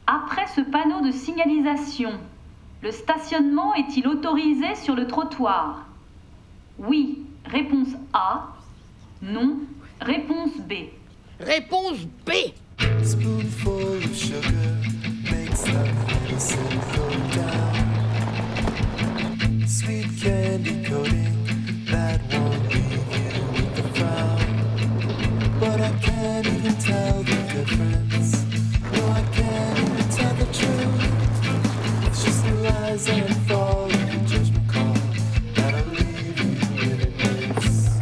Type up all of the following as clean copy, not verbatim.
Après ce panneau de signalisation, le stationnement est-il autorisé sur le trottoir? Oui, réponse A. Non, réponse B. Réponse B. Spoonful of sugar makes the medicine go down. Sweet candy coating that won't leave you with a frown. But I can't even tell the difference. No, I can't even tell the truth. It's just the rise and fall of your judgment call that'll leave you with a mess.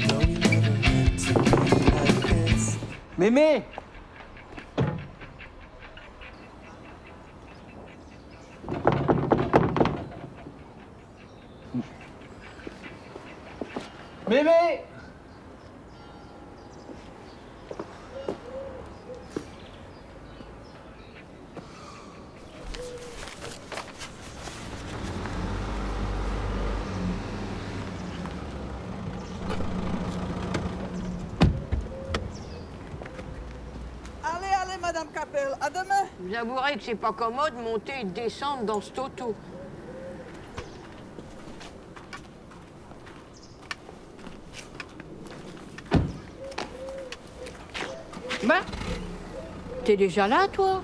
No, you never meant to be like this. Mémé! Mémé! Allez, Madame Capel, à demain. Vous avouerez que c'est pas commode monter et descendre dans cet auto. Bah, t'es déjà là, toi?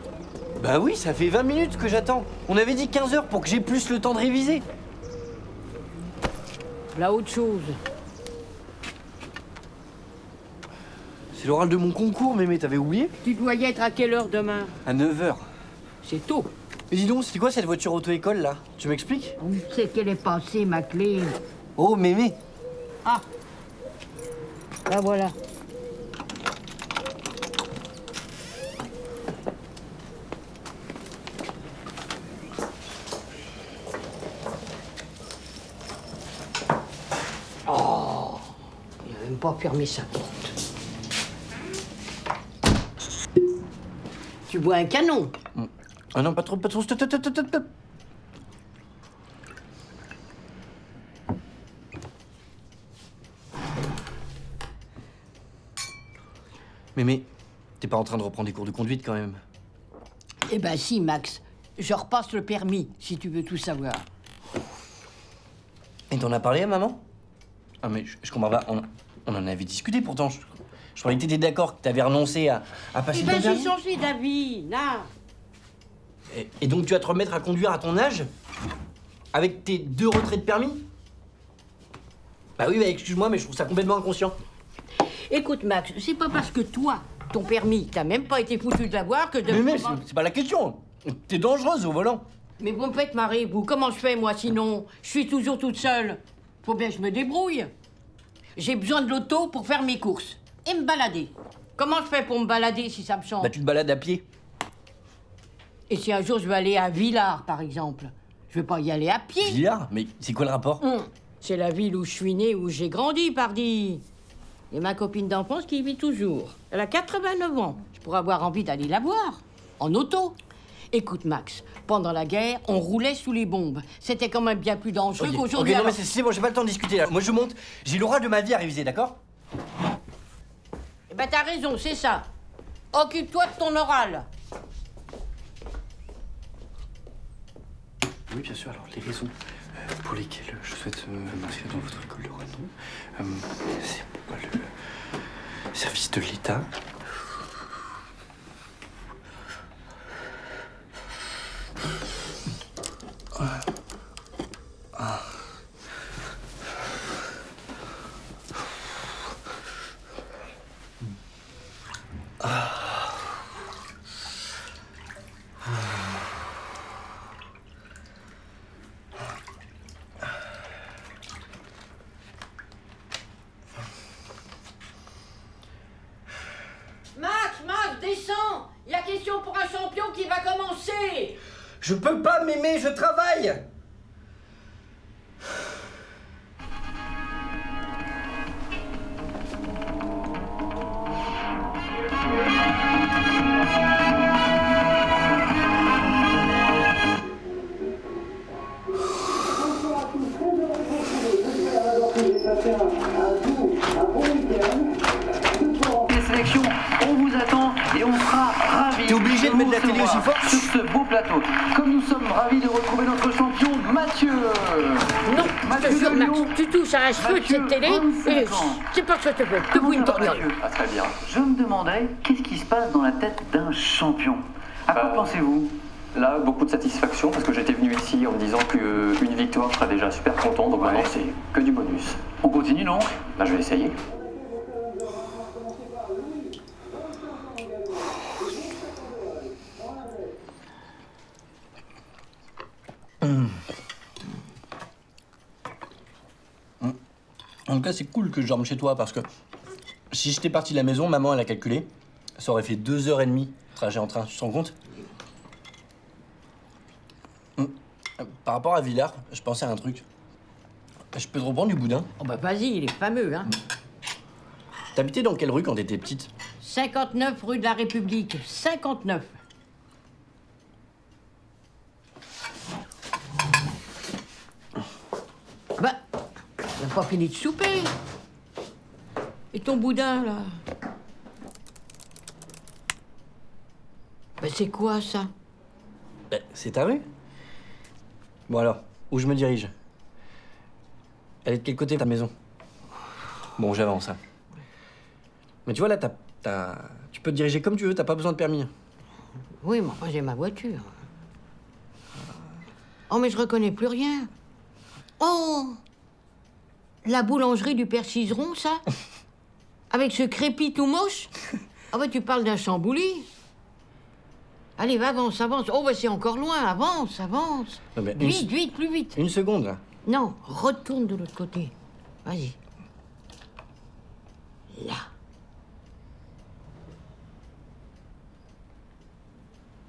Bah oui, ça fait 20 minutes que j'attends. On avait dit 15 heures pour que j'ai plus le temps de réviser. Là, autre chose. C'est l'oral de mon concours, Mémé, t'avais oublié? Tu dois y être à quelle heure demain? À 9 heures. C'est tôt. Mais dis donc, c'est quoi cette voiture auto-école, là? Tu m'expliques? Où c'est qu'elle est passée, ma clé? Oh, Mémé! Ah! La voilà. Oh! Il n'a même pas fermé sa porte. Tu bois un canon? Ah non, pas trop, stop, stop, stop, stop, stop. Mémé, t'es pas en train de reprendre des cours de conduite quand même? Eh ben si, Max. Je repasse le permis, si tu veux tout savoir. Et t'en as parlé à maman? Ah mais je comprends pas, on en avait discuté pourtant. Je croyais que t'étais d'accord, que t'avais renoncé à passer Eh ton ben j'ai permis. changé d'avis, là. Et donc tu vas te remettre à conduire à ton âge? Avec tes 2 retraits de permis? Bah oui, bah excuse-moi, mais je trouve ça complètement inconscient. Écoute, Max, c'est pas parce que toi, ton permis, t'as même pas été foutu de l'avoir que de... Mais c'est pas la question. T'es dangereuse au volant. Mais vous me faites marrer, vous. Comment je fais, moi, sinon? Je suis toujours toute seule. Faut bien que je me débrouille. J'ai besoin de l'auto pour faire mes courses. Et me balader. Comment je fais pour me balader si ça me chante? Bah tu te balades à pied. Et si un jour je veux aller à Villars, par exemple? Je veux pas y aller à pied. Villars? Mais c'est quoi le rapport? C'est la ville où je suis née, où j'ai grandi, pardi. Et ma copine d'enfance qui y vit toujours. Elle a 89 ans. Je pourrais avoir envie d'aller la voir. En auto. Écoute, Max, pendant la guerre, on roulait sous les bombes. C'était quand même bien plus dangereux qu'aujourd'hui. Ok, non alors- mais c'est bon, j'ai pas le temps de discuter là. Moi je monte, j'ai l'oral de ma vie à réviser, d'accord? Eh ben, t'as raison, c'est ça. Occupe-toi de ton oral. Oui, bien sûr. Alors, les raisons pour lesquelles je souhaite m'inscrire dans votre école de renom, c'est pour le service de l'État. Max, descends. Il y a question pour un champion qui va commencer. Je peux pas m'aimer, je travaille! Les sélections, on vous attend et on sera ravis. T'es obligé de mettre la télé aussi fort sur ce beau plateau. Comme nous sommes ravis de retrouver notre champion Mathieu. Non, je te Mathieu jure, de Max, Lyon. tu touches à un cheveu de cette télé, 27 et ans. c'est pas que ça te fait. Te Comment fous une ça va, torgnole. Mathieu? Ah, très bien. Je me demandais, qu'est-ce qui se passe dans la tête d'un champion? À quoi pensez-vous? Là, beaucoup de satisfaction parce que j'étais venu ici en me disant qu'une victoire, je serais déjà super content. Donc maintenant, c'est que du bonus. On continue donc? Là, je vais essayer. En tout cas, c'est cool que je dorme chez toi parce que si j'étais parti de la maison, maman, elle a calculé, ça aurait fait 2h30 trajet en train, tu te rends compte? Par rapport à Villars, je pensais à un truc. Je peux te reprendre du boudin? Oh bah vas-y, il est fameux, hein. T'habitais dans quelle rue quand t'étais petite? 59 rue de la République, 59. Bah, on n'a pas fini de souper. Et ton boudin, là? Bah c'est quoi, ça? C'est ta rue? Bon alors, où je me dirige? Elle est de quel côté ta maison? Bon, j'avance, hein. Mais tu vois, là, tu peux te diriger comme tu veux, t'as pas besoin de permis. Oui, mais enfin, j'ai ma voiture. Oh, mais je reconnais plus rien. Oh! La boulangerie du Père Cizeron, ça? Avec ce crépi tout moche? Ah bah, tu parles d'un chambouli. Allez, va, avance, avance. Oh, bah, c'est encore loin. Avance, avance. Non, mais Vite, vite, plus vite. Une seconde, là. Non, retourne de l'autre côté. Vas-y. Là.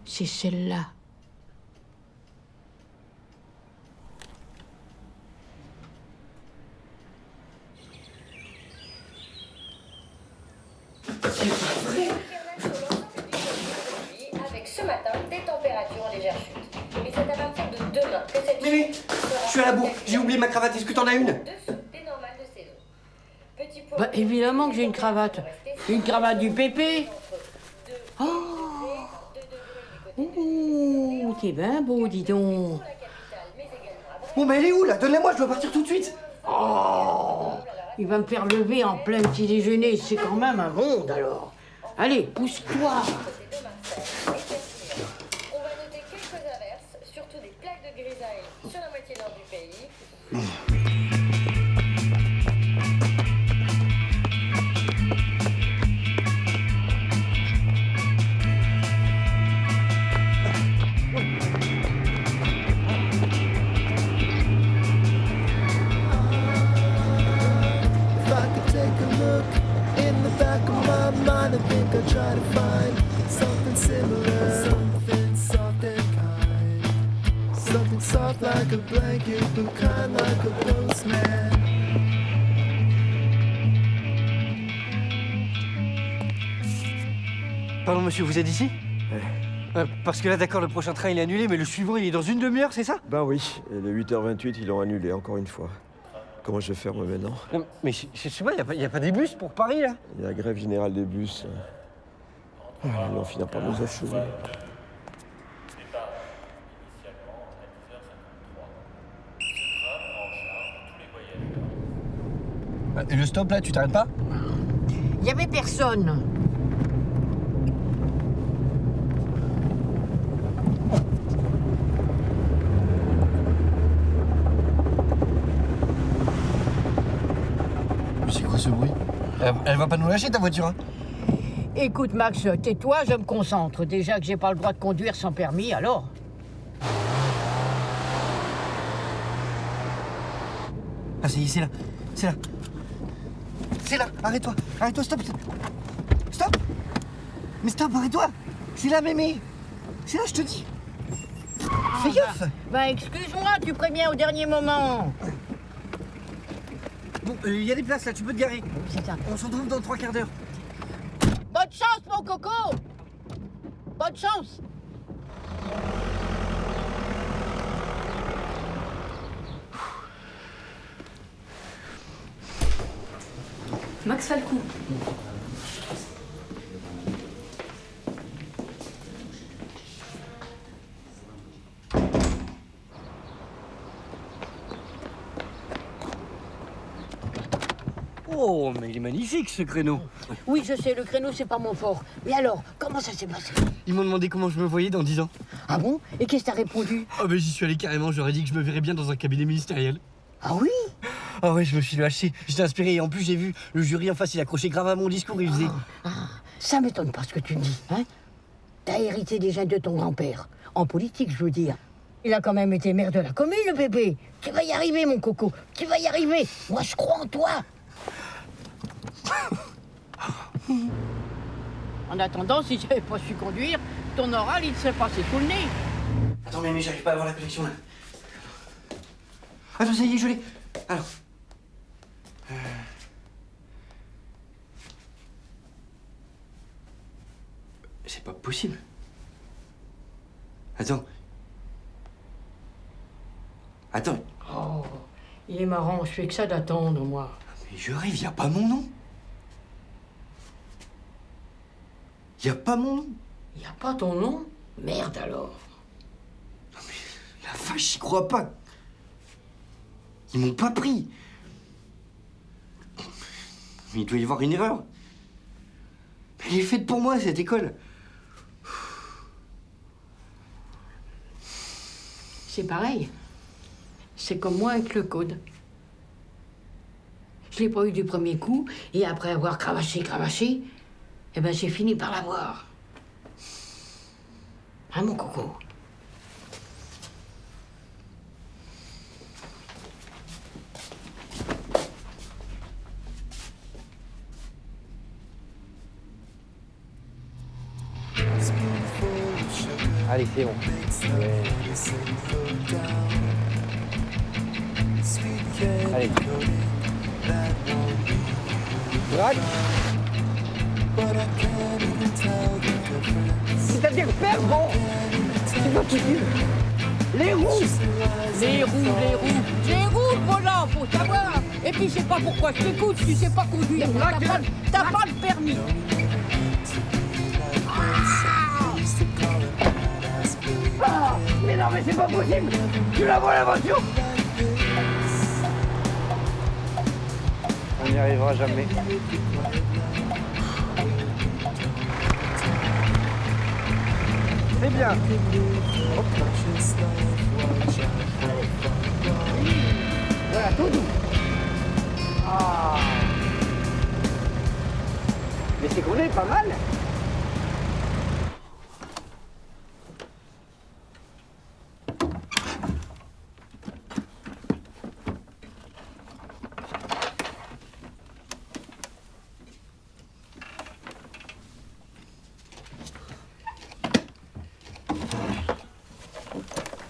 C'est celle-là. Avec ce matin des températures en légère chute. Et c'est à partir de demain que cette Mais je suis à la bourre, j'ai oublié ma cravate, est-ce que t'en as une? dessous des normales de saison. Petit point Bah, évidemment que j'ai une cravate. Une cravate du pépé. Oh! Ouh, t'es bien beau, dis donc. Bon, mais elle est où, là? Donne-la-moi, je dois partir tout de suite. Oh! Il va me faire lever en plein petit déjeuner. C'est quand même un monde, alors. Allez, pousse-toi. On va noter quelques averses, surtout des plaques de grisaille sur la moitié nord du pays. If I could take a look in the back of my mind, I think I'd try to find something similar, something soft and kind, something soft like a blanket, but kind like a postman. Pardon, monsieur, vous êtes ici? Parce que là, d'accord, le prochain train, il est annulé, mais le suivant, il est dans une demi-heure, c'est ça? Ben oui, et le 8h28, ils l'ont annulé encore une fois. Comment je vais faire moi maintenant? Non, mais je sais pas, y a pas des bus pour Paris, là? Il y a la grève générale des bus. Ils vont finir par nous achever. Et le stop, là, tu t'arrêtes pas? Il y avait personne. Mais c'est quoi ce bruit? Elle va pas nous lâcher, ta voiture, hein? Écoute, Max, tais-toi, je me concentre. Déjà que j'ai pas le droit de conduire sans permis, alors. Ah, c'est là. C'est là. C'est là. Arrête-toi. Arrête-toi, stop. Stop. Mais stop, arrête-toi. C'est là, mémé. C'est là, je te dis. Fais gaffe. Bah, excuse-moi, tu préviens au dernier moment. Bon, il y a des places, là, tu peux te garer. C'est ça. On se retrouve dans 3 quarts d'heure. Bonne chance, mon coco. Bonne chance. Max Falcon. Oh, mais il est magnifique ce créneau. Oui, je sais, le créneau, c'est pas mon fort. Mais alors, comment ça s'est passé? Ils m'ont demandé comment je me voyais dans 10 ans. Ah bon? Et qu'est-ce que t'as répondu? Oh, ben j'y suis allé carrément, j'aurais dit que je me verrais bien dans un cabinet ministériel. Ah oui? Ah ouais, je me suis lâché, j'étais inspiré et en plus j'ai vu le jury en face, il accrochait grave à mon discours, il faisait... Ça m'étonne pas ce que tu me dis, hein? T'as hérité des gènes de ton grand-père. En politique, je veux dire. Il a quand même été maire de la commune, le bébé. Tu vas y arriver, mon coco. Tu vas y arriver. Moi, je crois en toi. En attendant, si j'avais pas su conduire, ton oral, il te serait passé sous le nez. Attends, mais j'arrive pas à avoir la connexion là. Attends, ça y est, je l'ai. Alors. C'est pas possible. Attends. Attends. Oh, il est marrant, je fais que ça d'attendre, moi. Mais je rêve, y a pas mon nom. Y a pas mon nom. Y a pas ton nom? Merde alors. Non mais la vache, j'y crois pas. Ils m'ont pas pris. Mais il doit y avoir une erreur. Mais elle est faite pour moi, cette école. C'est pareil. C'est comme moi avec le code. Je l'ai pas eu du premier coup, et après avoir cravaché, eh ben j'ai fini par l'avoir. Hein, mon coco? Allez, c'est bon. Ouais. Allez. Braque. C'est-à-dire perdre. C'est pas possible. Les roues, volant, faut savoir. Et puis je sais pas pourquoi je t'écoute, tu sais pas conduire. T'as pas le permis. Ah, mais non, mais c'est pas possible. Tu la vois la voiture? On n'y arrivera jamais. C'est bien. Voilà, tout doux. Ah. Mais c'est qu'on est pas mal.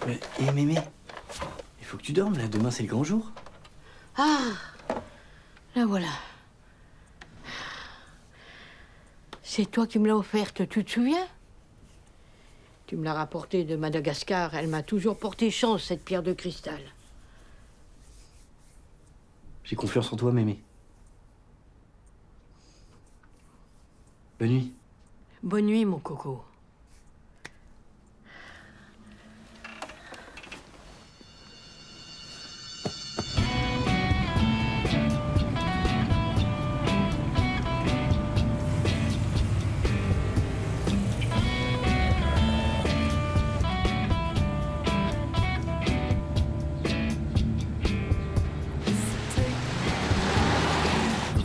Mais Mémé, il faut que tu dormes là, demain c'est le grand jour. Ah, la voilà. C'est toi qui me l'as offerte, tu te souviens? Tu me l'as rapportée de Madagascar, elle m'a toujours porté chance, cette pierre de cristal. J'ai confiance en toi, Mémé. Bonne nuit. Bonne nuit, mon coco.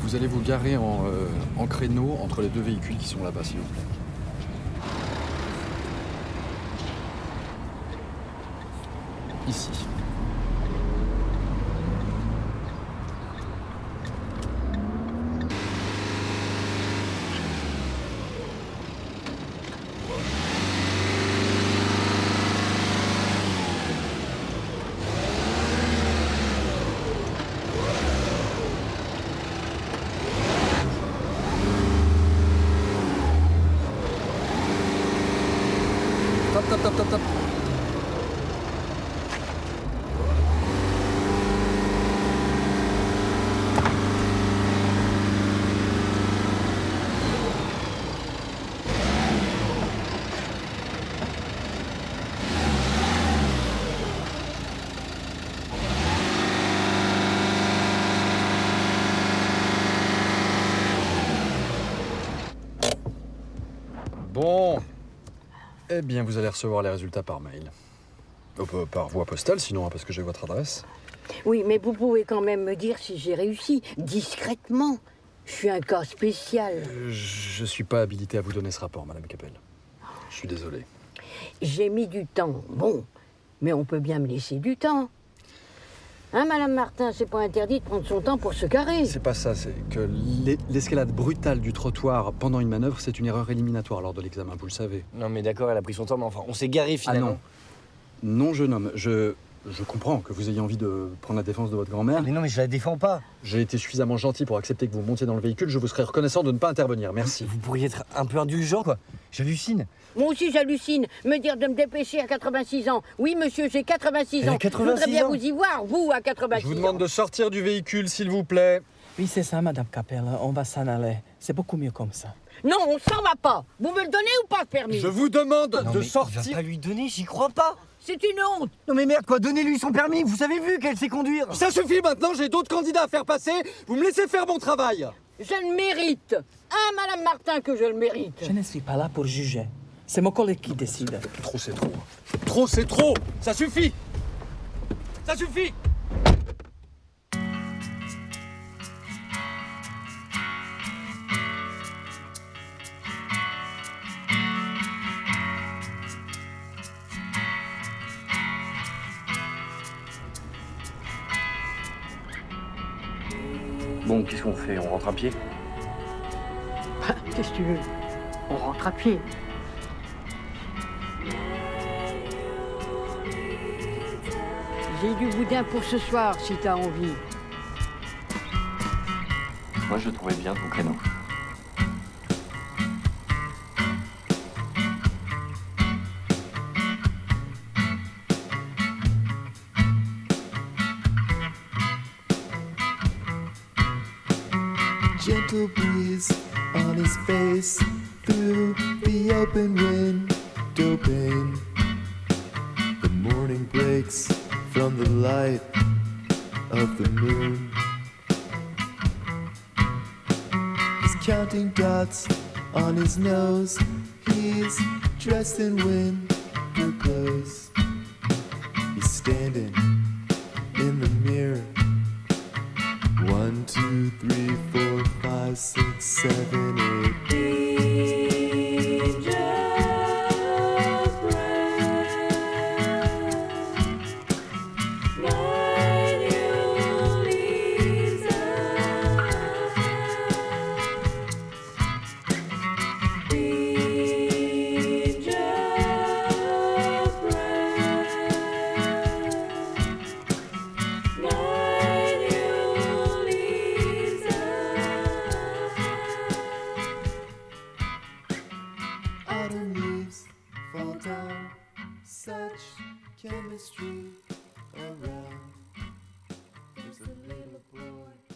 Vous allez vous garer en créneau entre les deux véhicules qui sont là-bas, s'il vous plaît. Ici. Top. Bon. Eh bien, vous allez recevoir les résultats par mail. Par voie postale, sinon, hein, parce que j'ai votre adresse. Oui, mais vous pouvez quand même me dire si j'ai réussi, discrètement. Je suis un cas spécial. Je suis pas habilité à vous donner ce rapport, Madame Capel. Je suis désolé. J'ai mis du temps, bon, mais on peut bien me laisser du temps. Hein, Madame Martin, c'est pas interdit de prendre son temps pour se garer. C'est pas ça, c'est que l'escalade brutale du trottoir pendant une manœuvre, c'est une erreur éliminatoire lors de l'examen, vous le savez. Non mais d'accord, elle a pris son temps, mais enfin, on s'est garé finalement. Ah non. Non, jeune homme, je comprends que vous ayez envie de prendre la défense de votre grand-mère. Mais non, mais je la défends pas. J'ai été suffisamment gentil pour accepter que vous montiez dans le véhicule, je vous serais reconnaissant de ne pas intervenir, merci. Vous pourriez être un peu indulgent, quoi. J'hallucine. Moi aussi, j'hallucine. Me dire de me dépêcher à 86 ans. Oui, monsieur, j'ai 86 ans. Elle a 86 Je voudrais bien ans. vous y voir, vous, à 86 Je vous demande de sortir du véhicule, s'il vous plaît. Oui, c'est ça, Madame Capel. On va s'en aller. C'est beaucoup mieux comme ça. Non, on s'en va pas. Vous me le donnez ou pas, le permis? Je vous demande Non, de mais sortir. il va pas lui donner, j'y crois pas. C'est une honte. Non mais merde, quoi, donnez-lui son permis. Vous avez vu qu'elle sait conduire. Ça suffit maintenant, j'ai d'autres candidats à faire passer. Vous me laissez faire mon travail. Je le mérite. Hein, Madame Martin, que je le mérite. Je ne suis pas là pour juger. C'est mon collègue qui décide. Trop, c'est trop. Trop, c'est trop. Ça suffit. Ça suffit. Bon, qu'est-ce qu'on fait? On rentre à pied? Qu'est-ce que tu veux? On rentre à pied. J'ai du boudin pour ce soir, si t'as envie. Moi, je trouvais bien ton créneau. Gentle breeze on his face through the open window pane. The morning breaks from the light of the moon. He's counting dots on his nose. He's dressed in winter clothes. He's standing in the mirror. 1, 2, 3, 4, 5, 6, 7, 8. Autumn leaves fall down, such chemistry around. There's a little boy.